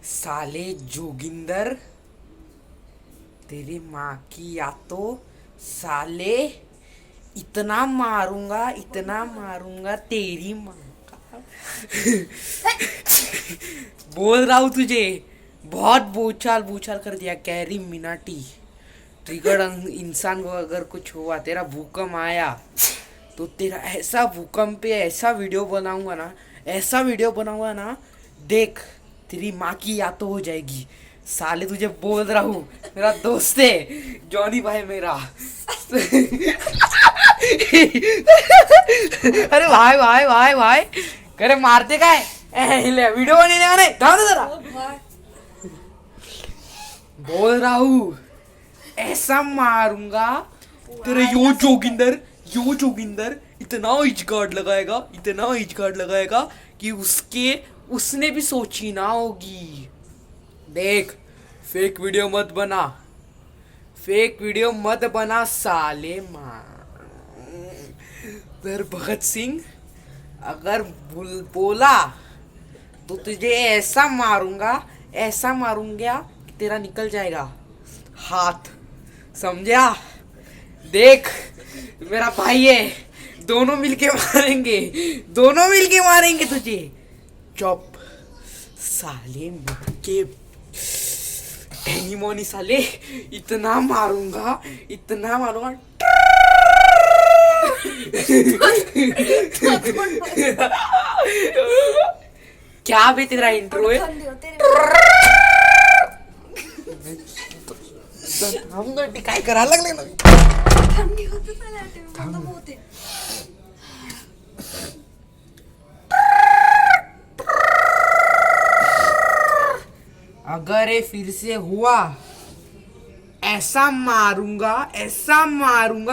साले जोगिंदर, तेरी माँ की या तो साले इतना मारूंगा तेरी माँ का। बोल रहा हूँ तुझे, बहुत बोलचाल बोलचाल कर दिया कैरी मिनाटी। ट्रिगर इंसान को अगर कुछ हुआ, तेरा भूकंप आया तो तेरा ऐसा भूकंप पे ऐसा वीडियो बनाऊंगा ना, देख तेरी माँ की याद तो हो जाएगी। साले तुझे बोल रहा हूँ, मेरा दोस्त है जॉनी भाई मेरा। अरे भाई भाई भाई भाई, करे मारते काय वीडियो बनने का नहीं, ध्यान दे जरा। बोल रहा हूँ ऐसा मारूंगा तेरे यो जोगिंदर इतना इच गार्ड लगाएगा कि उसने भी सोची ना होगी। देख, फेक वीडियो मत बना साले माँ। तर भगत सिंह अगर बोला तो तुझे ऐसा मारूंगा कि तेरा निकल जाएगा हाथ, समझा? देख, मेरा भाई है, दोनों मिलके मारेंगे तुझे। चुप साले के मोनी साले, इतना मारूंगा क्या भी तेरा इंट्रो है। काय करायला लागले ना। अगर ये फिर से हुआ, ऐसा मारूंगा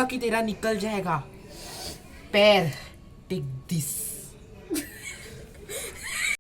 कि तेरा निकल जाएगा पैर। टेक दिस।